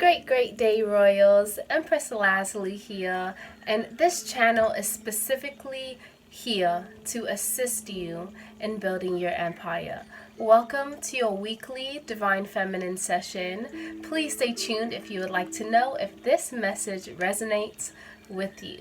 Great day, Royals. Empress Lazuli here, and this channel is specifically here to assist you in building your empire. Welcome to your weekly Divine Feminine session. Please stay tuned if you would like to know if this message resonates with you.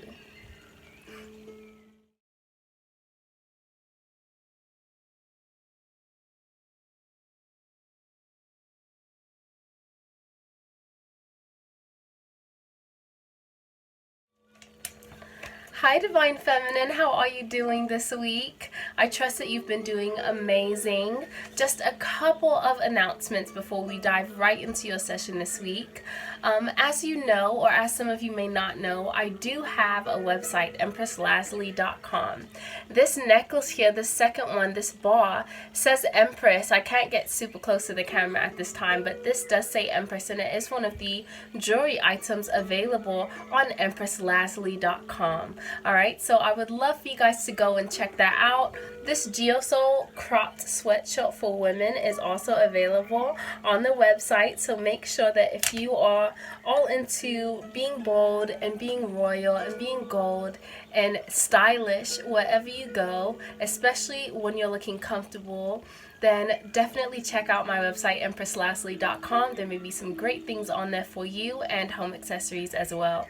Hi Divine Feminine, how are you doing this week? I trust that you've been doing amazing. Just a couple of announcements before we dive right into your session this week. As you know, or as some of you may not know, I do have a website, EmpressLazuli.com. This necklace here, the second one, this bar, says Empress. I can't get super close to the camera at this time, but this does say Empress, and it is one of the jewelry items available on EmpressLazuli.com. Alright, so I would love for you guys to go and check that out. This Geosol cropped sweatshirt for women is also available on the website, so make sure that if you are all into being bold and being royal and being gold and stylish wherever you go, especially when you're looking comfortable, then definitely check out my website, EmpressLazuli.com. There may be some great things on there for you and home accessories as well.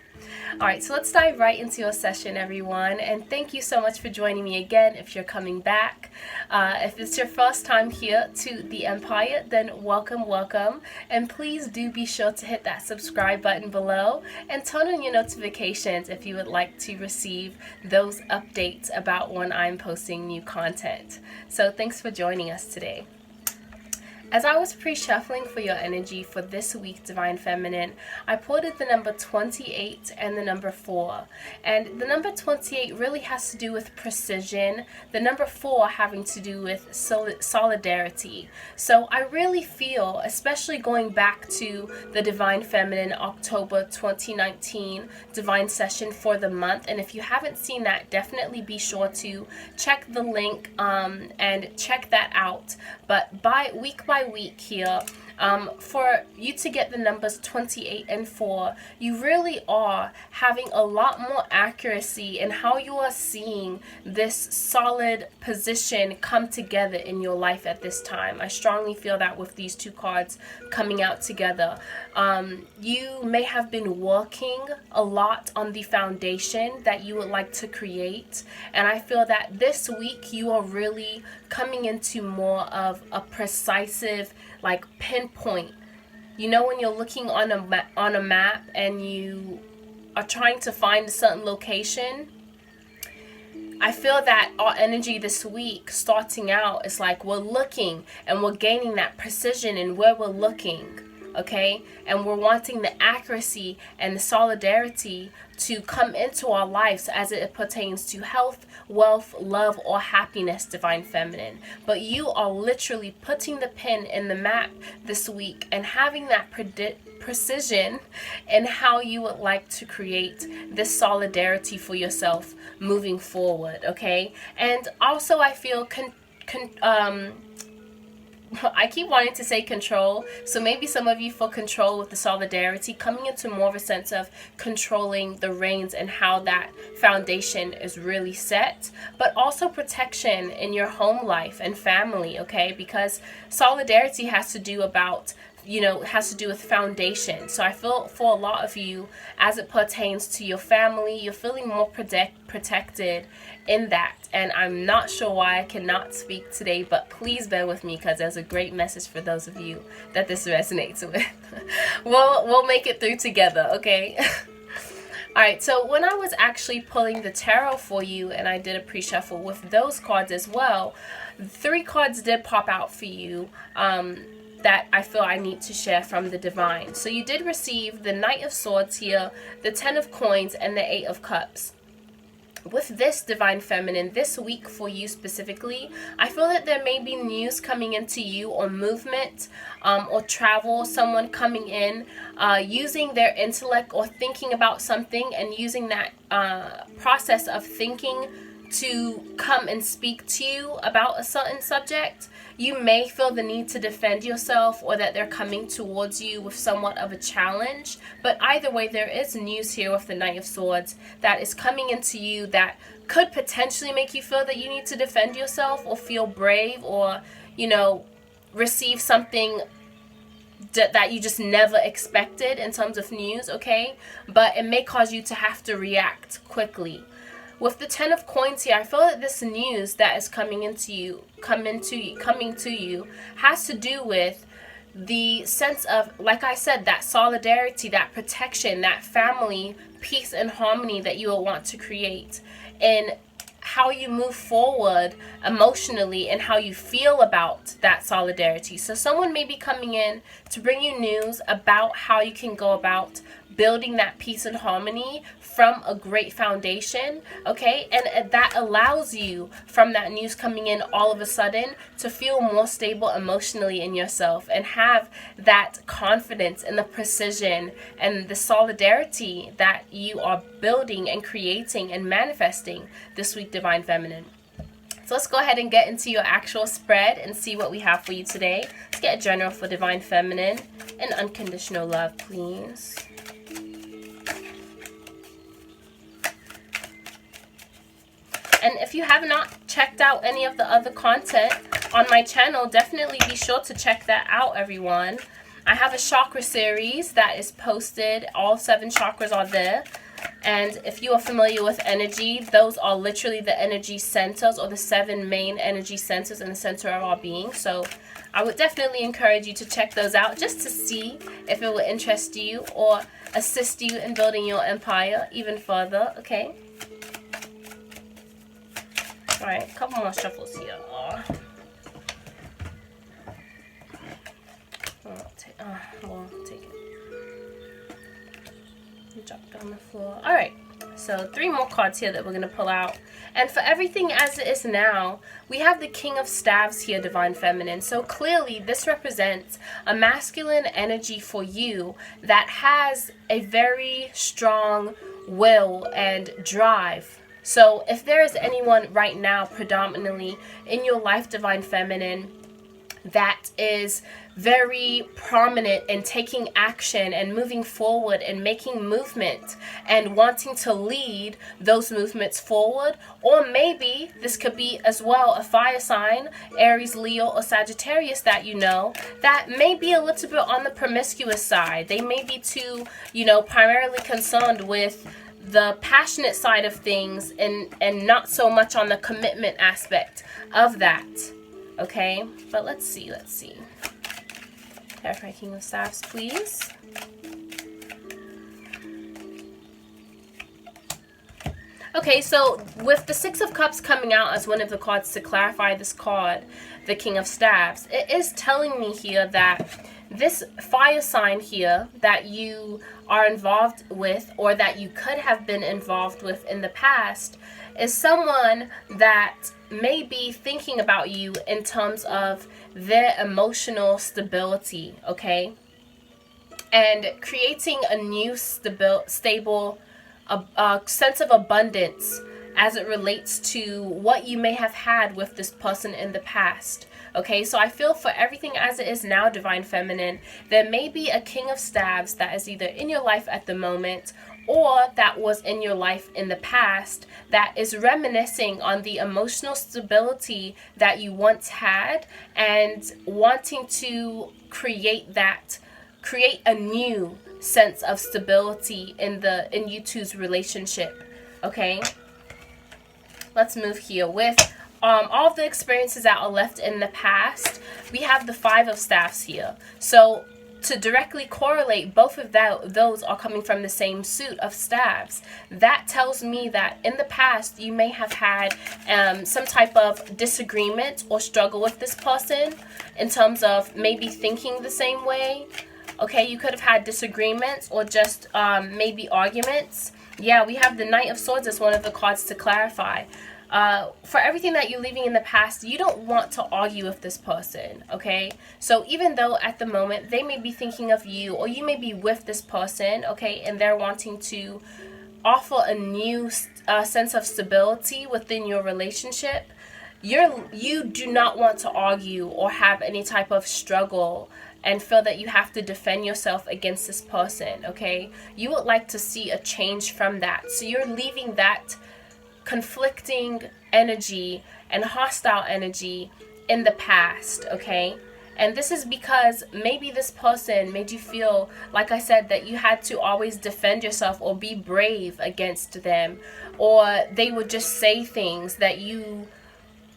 Alright, so let's dive right into your session, everyone. And thank you so much for joining me again if you're coming back. If it's your first time here to the Empire, then welcome. And please do be sure to hit that subscribe button below and turn on your notifications if you would like to receive those updates about when I'm posting new content. So thanks for joining us today. As I was pre-shuffling for your energy for this week, Divine Feminine, I pulled the number 28 and the number 4. And the number 28 really has to do with precision, the number 4 having to do with solidarity. So I really feel, especially going back to the Divine Feminine October 2019 Divine Session for the month, and if you haven't seen that, definitely be sure to check the link and check that out. But week by week here, for you to get the numbers 28 and 4, you really are having a lot more accuracy in how you are seeing this solid position come together in your life at this time. I strongly feel that with these two cards coming out together. You may have been working a lot on the foundation that you would like to create, and I feel that this week you are really coming into more of a precise, like, pinpoint. You know, when you're looking on a map and you are trying to find a certain location, I feel that our energy this week starting out is like we're looking and we're gaining that precision in where we're looking, okay? And we're wanting the accuracy and the solidarity to come into our lives as it pertains to health, wealth, love, or happiness, Divine Feminine. But you are literally putting the pin in the map this week and having that precision in how you would like to create this solidarity for yourself moving forward, okay? And also I feel I keep wanting to say control, so maybe some of you feel control with the solidarity, coming into more of a sense of controlling the reins and how that foundation is really set, but also protection in your home life and family, okay? Because solidarity has to do with foundation. So I feel for a lot of you, as it pertains to your family, you're feeling more protected in that. And I'm not sure why I cannot speak today, but please bear with me because there's a great message for those of you that this resonates with. We'll make it through together, okay? Alright, so when I was actually pulling the tarot for you, and I did a pre-shuffle with those cards as well, 3 cards did pop out for you that I feel I need to share from the Divine. So you did receive the Knight of Swords here, the 10 of Coins, and the 8 of Cups. With this, Divine Feminine, this week for you specifically, I feel that there may be news coming into you, or movement, or travel, someone coming in, using their intellect or thinking about something and using that process of thinking to come and speak to you about a certain subject, you may feel the need to defend yourself, or that they're coming towards you with somewhat of a challenge. But either way, there is news here with the Knight of Swords that is coming into you that could potentially make you feel that you need to defend yourself, or feel brave, or, you know, receive something that you just never expected in terms of news, okay? But it may cause you to have to react quickly. With the Ten of Coins here, I feel that this news that is coming to you has to do with the sense of, like I said, that solidarity, that protection, that family, peace and harmony that you will want to create, and how you move forward emotionally and how you feel about that solidarity. So someone may be coming in to bring you news about how you can go about building that peace and harmony from a great foundation, okay? And that allows you, from that news coming in all of a sudden, to feel more stable emotionally in yourself and have that confidence and the precision and the solidarity that you are building and creating and manifesting this week, Divine Feminine. So let's go ahead and get into your actual spread and see what we have for you today. Let's get a general for Divine Feminine and unconditional love, please. And if you have not checked out any of the other content on my channel, definitely be sure to check that out, everyone. I have a chakra series that is posted. All 7 chakras are there. And if you are familiar with energy, those are literally the energy centers, or the 7 main energy centers in the center of our being. So I would definitely encourage you to check those out, just to see if it will interest you or assist you in building your empire even further, okay? Alright, a couple more shuffles here. We'll take it. Drop down the floor. Alright, so 3 more cards here that we're going to pull out. And for everything as it is now, we have the King of Staves here, Divine Feminine. So clearly, this represents a masculine energy for you that has a very strong will and drive. So if there is anyone right now predominantly in your life, Divine Feminine, that is very prominent in taking action and moving forward and making movement and wanting to lead those movements forward, or maybe this could be as well a fire sign, Aries, Leo, or Sagittarius, that you know that may be a little bit on the promiscuous side. They may be too, you know, primarily concerned with the passionate side of things and not so much on the commitment aspect of that, okay? But let's see. Clarify King of Staves, please. Okay, so with the 6 of Cups coming out as one of the cards to clarify this card, the King of Staves, it is telling me here that this fire sign here that you are involved with, or that you could have been involved with in the past, is someone that may be thinking about you in terms of their emotional stability, okay? And creating a new stable sense of abundance as it relates to what you may have had with this person in the past. Okay, so I feel for everything as it is now, Divine Feminine, there may be a King of Staves that is either in your life at the moment or that was in your life in the past that is reminiscing on the emotional stability that you once had and wanting to create a new sense of stability in you two's relationship. Okay, let's move here with all of the experiences that are left in the past. We have the 5 of Staves here. So to directly correlate, both of those are coming from the same suit of staves. That tells me that in the past you may have had some type of disagreement or struggle with this person in terms of maybe thinking the same way. Okay, you could have had disagreements or just maybe arguments. Yeah, we have the Knight of Swords as one of the cards to clarify. For everything that you're leaving in the past, you don't want to argue with this person, okay? So even though at the moment they may be thinking of you, or you may be with this person, okay, and they're wanting to offer a new sense of stability within your relationship, you do not want to argue or have any type of struggle and feel that you have to defend yourself against this person, okay? You would like to see a change from that. So you're leaving that conflicting energy and hostile energy in the past, okay? And this is because maybe this person made you feel, like I said, that you had to always defend yourself or be brave against them, or they would just say things that you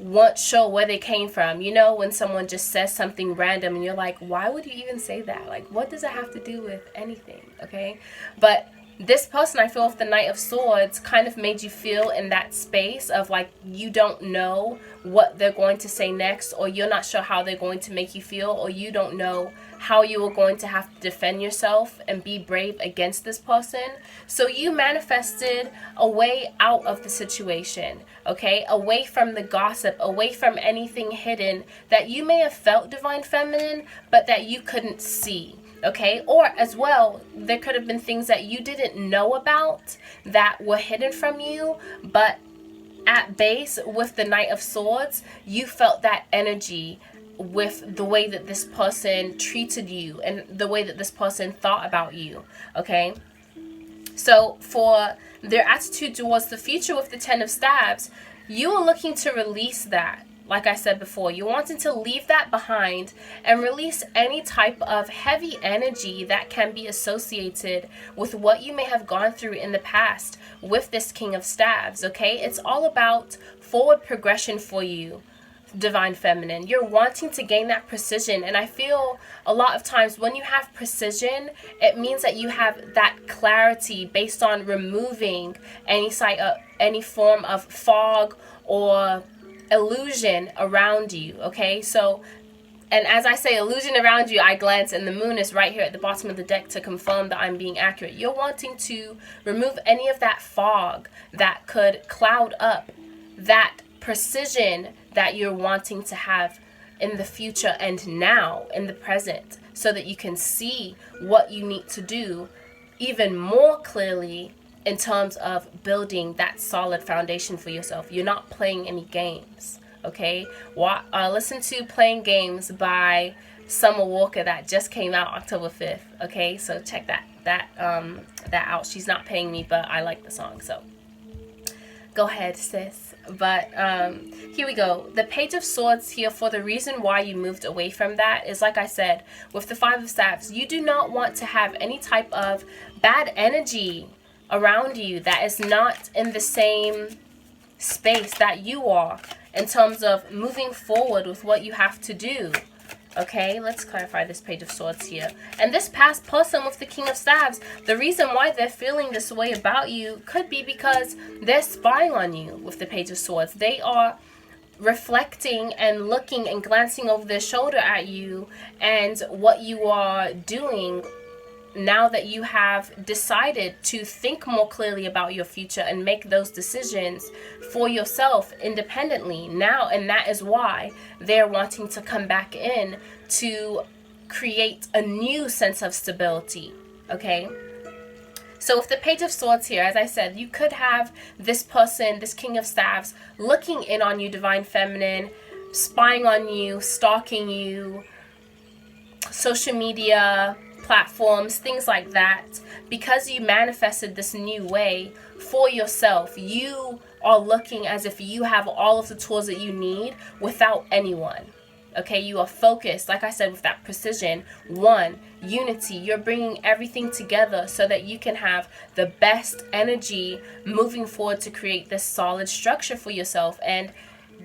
weren't sure where they came from. You know, when someone just says something random and you're like, why would you even say that? Like, what does it have to do with anything? Okay? But this person, I feel, with the Knight of Swords, kind of made you feel in that space of like you don't know what they're going to say next, or you're not sure how they're going to make you feel, or you don't know how you are going to have to defend yourself and be brave against this person. So you manifested a way out of the situation, okay? Away from the gossip, away from anything hidden that you may have felt, Divine Feminine, but that you couldn't see. Okay, or as well, there could have been things that you didn't know about that were hidden from you, but at base, with the Knight of Swords, you felt that energy with the way that this person treated you and the way that this person thought about you, okay? So for their attitude towards the future with the Ten of Staves, you are looking to release that. Like I said before, you're wanting to leave that behind and release any type of heavy energy that can be associated with what you may have gone through in the past with this King of Staves, okay? It's all about forward progression for you, Divine Feminine. You're wanting to gain that precision, and I feel a lot of times when you have precision, it means that you have that clarity based on removing any form of fog or illusion around you, okay? So, and as I say illusion around you, I glance and the moon is right here at the bottom of the deck to confirm that I'm being accurate. You're wanting to remove any of that fog that could cloud up that precision that you're wanting to have in the future and now in the present, so that you can see what you need to do even more clearly in terms of building that solid foundation for yourself. You're not playing any games, okay? Listen to Playing Games by Summer Walker that just came out October 5th, okay? So check that out. She's not paying me, but I like the song, so go ahead, sis. But here we go. The Page of Swords here, for the reason why you moved away from that is, like I said, with the Five of Staves, you do not want to have any type of bad energy around you that is not in the same space that you are in terms of moving forward with what you have to do. Okay, let's clarify this Page of Swords here. And this past person with the King of Staves, the reason why they're feeling this way about you could be because they're spying on you with the Page of Swords. They are reflecting and looking and glancing over their shoulder at you and what you are doing now that you have decided to think more clearly about your future and make those decisions for yourself independently now. And that is why they're wanting to come back in to create a new sense of stability, okay? So with the Page of Swords here, as I said, you could have this person, this King of Staves, looking in on you, Divine Feminine, spying on you, stalking you, social media platforms, things like that. Because you manifested this new way for yourself, you are looking as if you have all of the tools that you need without anyone. Okay, you are focused, like I said, with that precision, one, unity. You're bringing everything together so that you can have the best energy moving forward to create this solid structure for yourself. And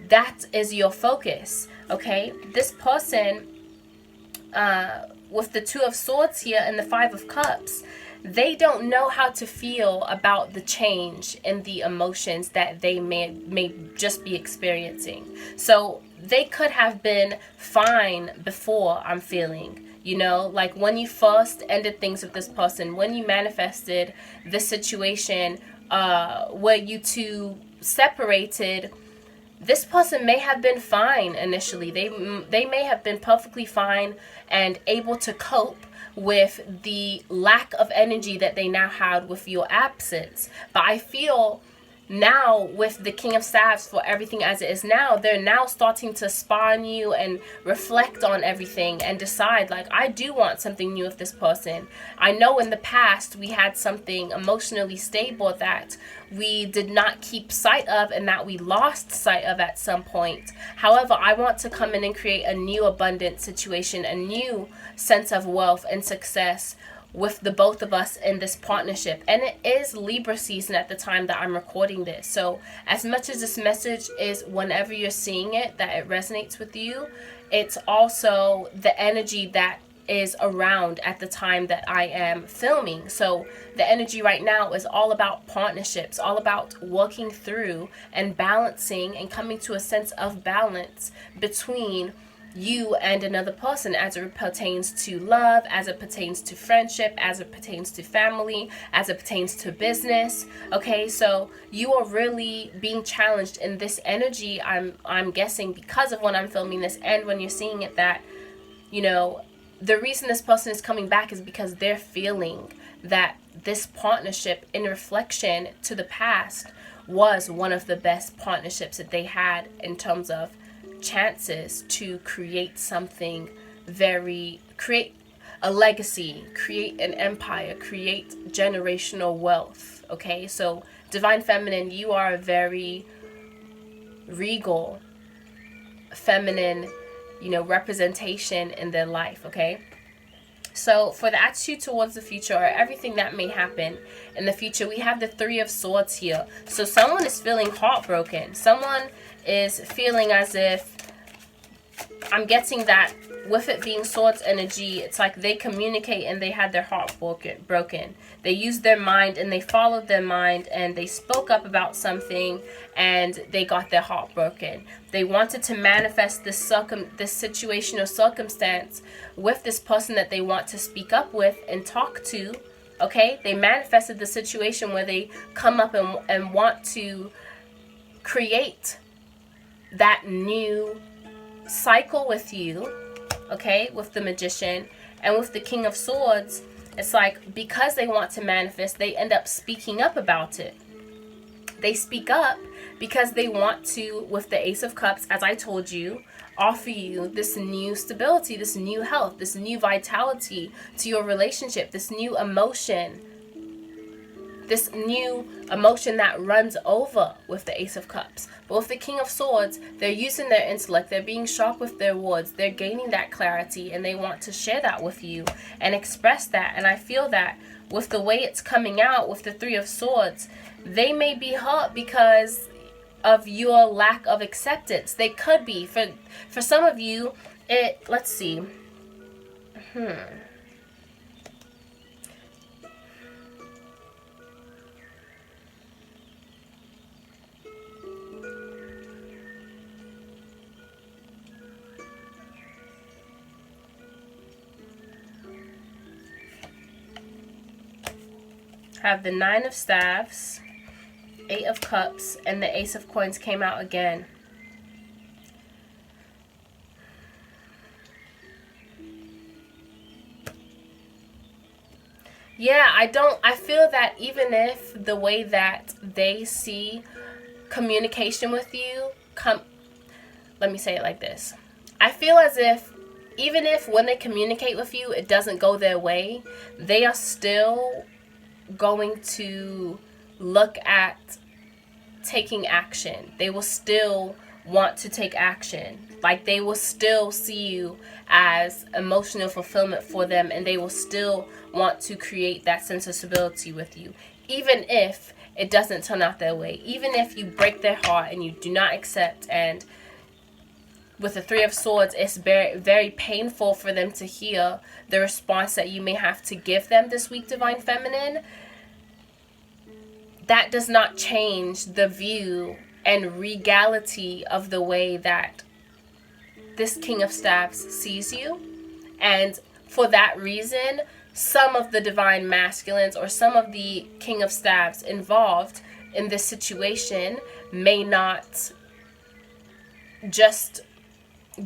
that is your focus, okay? This person, with the Two of Swords here and the Five of Cups, they don't know how to feel about the change in the emotions that they may just be experiencing. So they could have been fine before, I'm feeling, you know, like when you first ended things with this person, when you manifested the situation where you two separated, this person may have been fine initially. They may have been perfectly fine and able to cope with the lack of energy that they now had with your absence. But I feel now with the King of Staves, for everything as it is now, they're now starting to spar on you and reflect on everything and decide, like, I do want something new with this person. I know in the past we had something emotionally stable that we did not keep sight of and that we lost sight of at some point. However, I want to come in and create a new abundant situation, a new sense of wealth and success with the both of us in this partnership. And it is Libra season at the time that I'm recording this. So as much as this message is, whenever you're seeing it, that it resonates with you, it's also the energy that is around at the time that I am filming. So the energy right now is all about partnerships, all about working through and balancing and coming to a sense of balance between you and another person, as it pertains to love, as it pertains to friendship, as it pertains to family, as it pertains to business. Okay, so you are really being challenged in this energy, I'm guessing, because of when I'm filming this and when you're seeing it, that, you know, the reason this person is coming back is because they're feeling that this partnership, in reflection to the past, was one of the best partnerships that they had in terms of chances to create something create a legacy, create an empire, create generational wealth. Okay, so Divine Feminine, you are a very regal feminine, you know, representation in their life. Okay, so for the attitude towards the future, or everything that may happen in the future, we have the Three of Swords here. So someone is feeling heartbroken. Someone is feeling as if, I'm getting that with it being swords energy, it's like they communicate and they had their heart broken. They used their mind and they followed their mind and they spoke up about something and they got their heart broken. They wanted to manifest this situation or circumstance with this person that they want to speak up with and talk to. Okay, they manifested the situation where they come up and want to create that new cycle with you. Okay, with the Magician and with the King of Swords, it's like, because they want to manifest, they end up speaking up about it. They speak up because they want to, with the Ace of Cups, as I told you, offer you this new stability, this new health, this new vitality to your relationship, this new emotion that runs over with the Ace of Cups. But with the King of Swords, they're using their intellect, they're being sharp with their words, they're gaining that clarity, and they want to share that with you and express that. And I feel that with the way it's coming out with the Three of Swords, they may be hurt because of your lack of acceptance. They could be. For some of you, let's see. Have the Nine of Staves, Eight of Cups, and the Ace of Coins came out again. Yeah, I feel that even if the way that they see communication with you, let me say it like this. I feel as if, even if when they communicate with you, it doesn't go their way, they are still going to look at taking action. They will still want to take action. Like, they will still see you as emotional fulfillment for them, and they will still want to create that sense of stability with you, even if it doesn't turn out their way, even if you break their heart and you do not accept. And with the Three of Swords, it's very, very painful for them to hear the response that you may have to give them this week, Divine Feminine. That does not change the view and regality of the way that this King of Staves sees you. And for that reason, some of the Divine Masculines or some of the King of Staves involved in this situation may not just,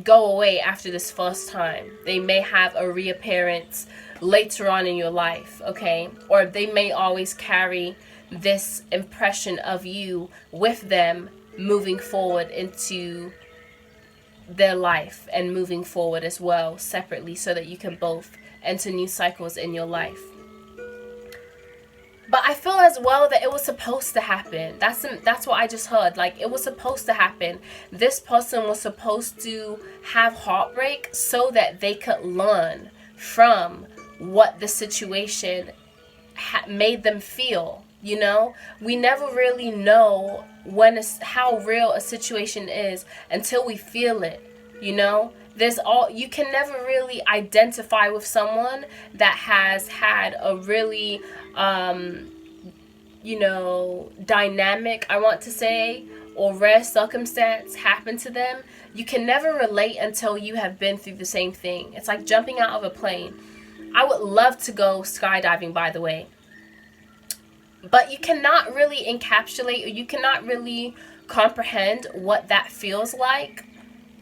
go away after this first time. They may have a reappearance later on in your life, okay? Or they may always carry this impression of you with them moving forward into their life and moving forward as well separately, so that you can both enter new cycles in your life. But I feel as well that it was supposed to happen. That's what I just heard. Like, it was supposed to happen. This person was supposed to have heartbreak so that they could learn from what the situation made them feel. You know, we never really know how real a situation is until we feel it. You know, you can never really identify with someone that has had a really dynamic, I want to say, or rare circumstance happen to them. You can never relate until you have been through the same thing. It's like jumping out of a plane. I would love to go skydiving, by the way. But you cannot really encapsulate, or you cannot really comprehend what that feels like.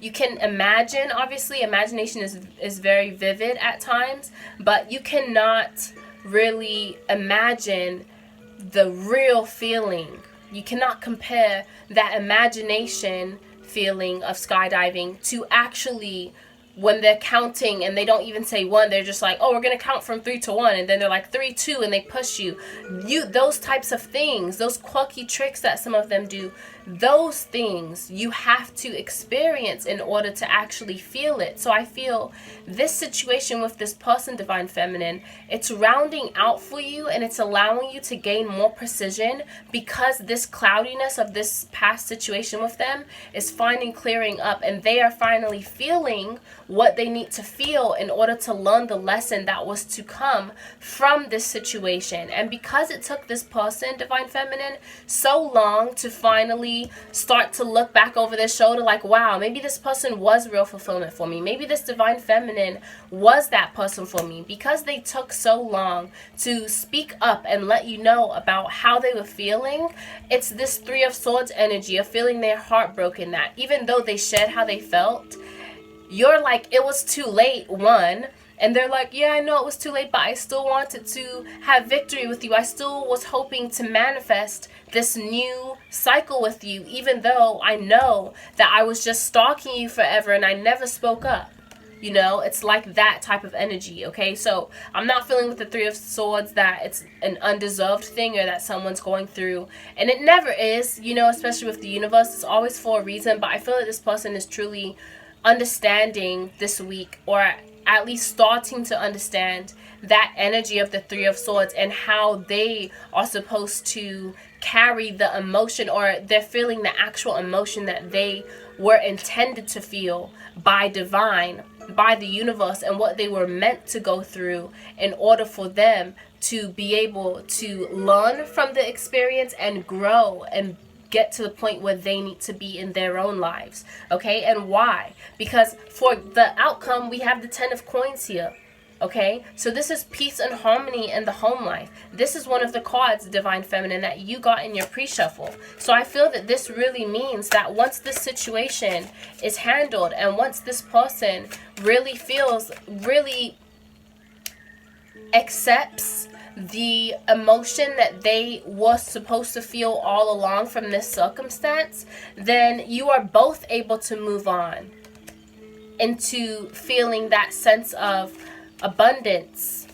You can imagine, obviously, imagination is very vivid at times, but you cannot really imagine the real feeling. You cannot compare that imagination feeling of skydiving to actually when they're counting and they don't even say one, they're just like, oh, we're going to count from 3 to 1. And then they're like 3, 2, and they push you. Those types of things, those quirky tricks that some of them do, those things you have to experience in order to actually feel it. So I feel this situation with this person, Divine Feminine, it's rounding out for you and it's allowing you to gain more precision, because this cloudiness of this past situation with them is finally clearing up, and they are finally feeling what they need to feel in order to learn the lesson that was to come from this situation. And because it took this person, Divine Feminine, so long to finally start to look back over their shoulder like, wow, maybe this person was real fulfillment for me. Maybe this Divine Feminine was that person for me. Because they took so long to speak up and let you know about how they were feeling, it's this 3 of Swords energy of feeling their heart broken, that even though they shared how they felt, you're like, it was too late, one. And they're like, yeah, I know it was too late, but I still wanted to have victory with you. I still was hoping to manifest this new cycle with you, even though I know that I was just stalking you forever and I never spoke up. You know, it's like that type of energy, okay? So I'm not feeling with the 3 of Swords that it's an undeserved thing or that someone's going through. And it never is, you know, especially with the universe. It's always for a reason. But I feel that this person is truly understanding this week, or at least starting to understand that energy of the 3 of Swords and how they are supposed to carry the emotion, or they're feeling the actual emotion that they were intended to feel by divine, by the universe, and what they were meant to go through in order for them to be able to learn from the experience and grow and get to the point where they need to be in their own lives. Okay, and why? Because for the outcome, we have the 10 of Coins here. Okay, so this is peace and harmony in the home life. This is one of the cards, Divine Feminine, that you got in your pre-shuffle. So I feel that this really means that once this situation is handled, and once this person really accepts the emotion that they were supposed to feel all along from this circumstance, then you are both able to move on into feeling that sense of abundance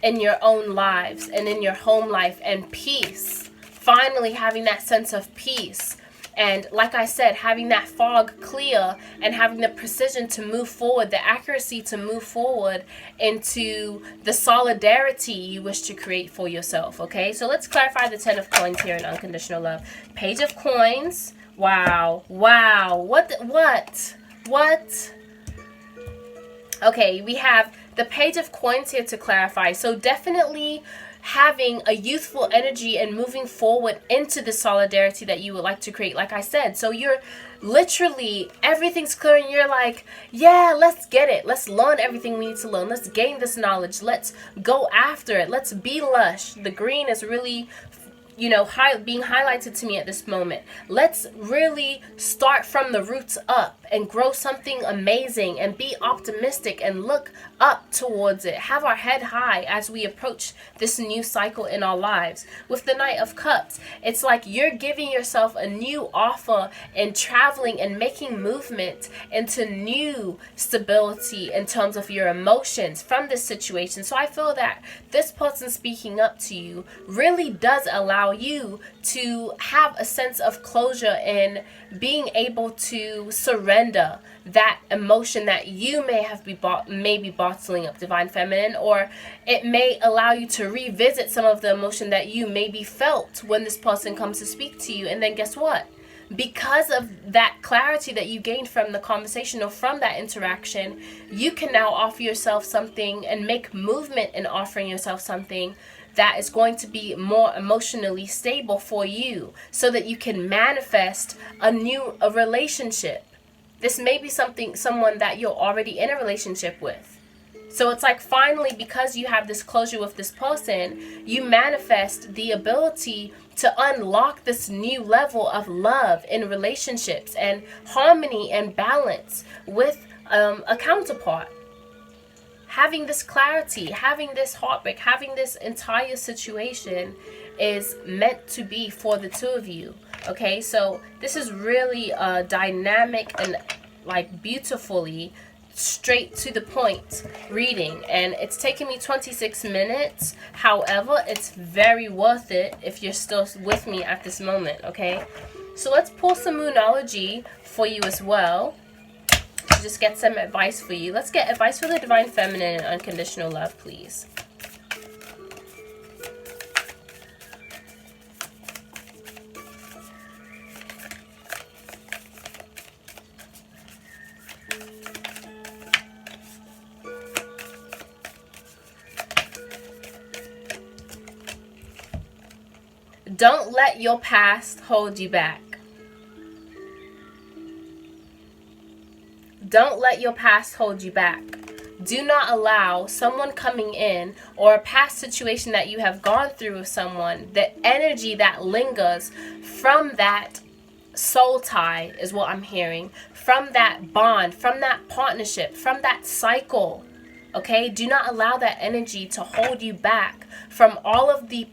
in your own lives and in your home life, and peace. Finally having that sense of peace. And like I said, having that fog clear and having the precision to move forward, the accuracy to move forward into the solidarity you wish to create for yourself. Okay, so let's clarify the 10 of Coins here in unconditional love. Page of Coins. Wow. What? Okay, we have the Page of Coins here to clarify. So definitely having a youthful energy and moving forward into the solidarity that you would like to create, like I said. So you're literally, everything's clear and you're like, yeah, let's get it. Let's learn everything we need to learn. Let's gain this knowledge. Let's go after it. Let's be lush. The green is really, you know, being highlighted to me at this moment. Let's really start from the roots up and grow something amazing and be optimistic and look up towards it. Have our head high as we approach this new cycle in our lives. With the Knight of Cups, it's like you're giving yourself a new offer and traveling and making movement into new stability in terms of your emotions from this situation. So I feel that this person speaking up to you really does allow you to have a sense of closure in being able to surrender that emotion that you may have maybe bottling up, Divine Feminine, or it may allow you to revisit some of the emotion that you maybe felt when this person comes to speak to you. And then guess what? Because of that clarity that you gained from the conversation or from that interaction, you can now offer yourself something and make movement in offering yourself something that is going to be more emotionally stable for you, so that you can manifest a relationship. This may be someone that you're already in a relationship with. So it's like finally, because you have this closure with this person, you manifest the ability to unlock this new level of love in relationships and harmony and balance with a counterpart. Having this clarity, having this heartbreak, having this entire situation is meant to be for the two of you. Okay, so this is really dynamic and like beautifully straight to the point reading, and it's taken me 26 minutes. However, it's very worth it if you're still with me at this moment. Okay, so let's pull some Moonology for you as well. Just get some advice for you. Let's get advice for the Divine Feminine and unconditional love, please. Don't let your past hold you back. Don't let your past hold you back. Do not allow someone coming in or a past situation that you have gone through with someone, the energy that lingers from that soul tie is what I'm hearing, from that bond, from that partnership, from that cycle. Okay, do not allow that energy to hold you back from all of the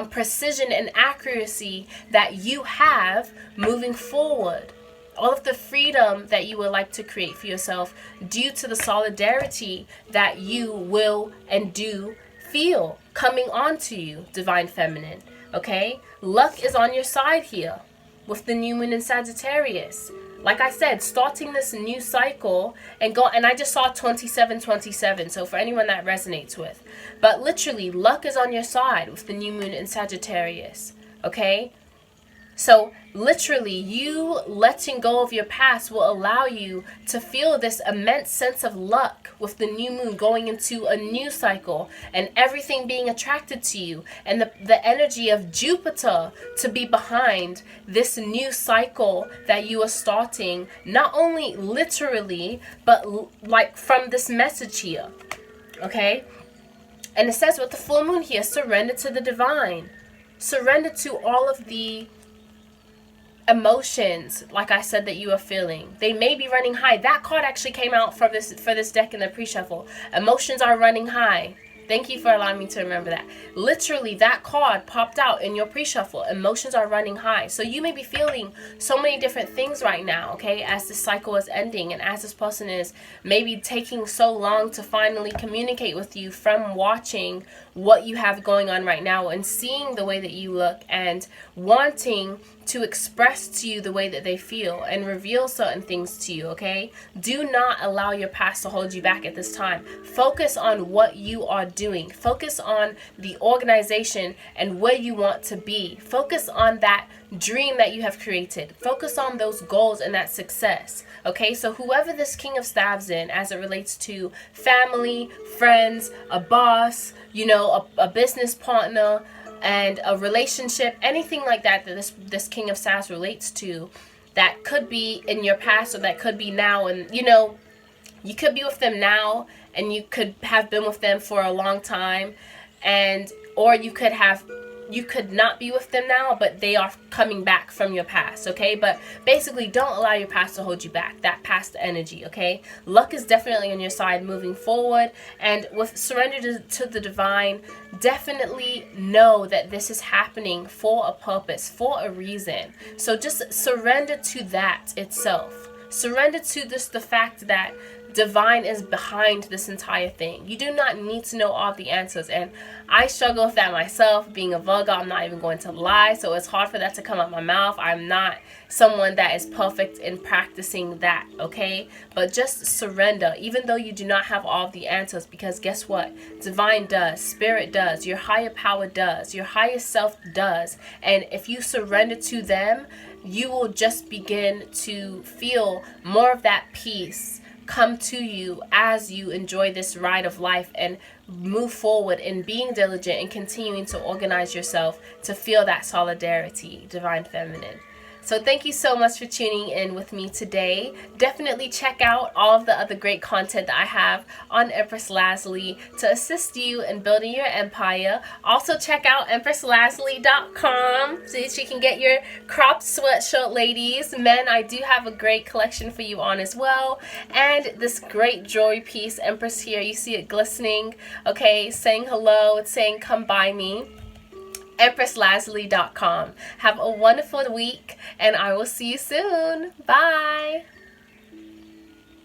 precision and accuracy that you have moving forward. All of the freedom that you would like to create for yourself due to the solidarity that you will and do feel coming onto you, Divine Feminine. Okay, luck is on your side here with the new moon in Sagittarius. Like I said, starting this new cycle and I just saw 2727, so for anyone that resonates with. But literally, luck is on your side with the new moon in Sagittarius, okay? So literally, you letting go of your past will allow you to feel this immense sense of luck with the new moon going into a new cycle and everything being attracted to you, and the energy of Jupiter to be behind this new cycle that you are starting, not only literally, but like from this message here, okay? And it says with the full moon here, surrender to the divine. Surrender to all of the emotions, like I said, that you are feeling. They may be running high. That card actually came out for this deck in the pre-shuffle. Emotions are running high. Thank you for allowing me to remember that. Literally, that card popped out in your pre-shuffle. Emotions are running high. So you may be feeling so many different things right now, okay, as this cycle is ending and as this person is maybe taking so long to finally communicate with you from watching what you have going on right now and seeing the way that you look and wanting to express to you the way that they feel and reveal certain things to you, okay? Do not allow your past to hold you back at this time. Focus on what you are doing. Focus on the organization and where you want to be. Focus on that dream that you have created. Focus on those goals and that success, okay? So whoever this King of Staves in, as it relates to family, friends, a boss, you know, a business partner, and a relationship, anything like that this King of Staves relates to, that could be in your past or that could be now, and you know, you could be with them now and you could have been with them for a long time, and or you could have you could not be with them now, but they are coming back from your past, okay? But basically, don't allow your past to hold you back, that past energy, okay? Luck is definitely on your side moving forward, and with surrender to the divine, definitely know that this is happening for a purpose, for a reason. So just surrender to that itself. Surrender to the fact that divine is behind this entire thing. You do not need to know all the answers, and I struggle with that myself. Being a Virgo, I'm not even going to lie, so it's hard for that to come out my mouth. I'm not someone that is perfect in practicing that, okay? But just surrender, even though you do not have all the answers, because guess what? Divine does, spirit does, your higher power does, your higher self does, and if you surrender to them, you will just begin to feel more of that peace come to you as you enjoy this ride of life and move forward in being diligent and continuing to organize yourself to feel that solidarity, divine feminine. So thank you so much for tuning in with me today. Definitely check out all of the other great content that I have on Empress Lazuli to assist you in building your empire. Also check out EmpressLazuli.com so that you can get your cropped sweatshirt, ladies. Men, I do have a great collection for you on as well. And this great jewelry piece, Empress here, you see it glistening, okay, saying hello. It's saying come by me. EmpressLazuli.com. Have a wonderful week, and I will see you soon. Bye.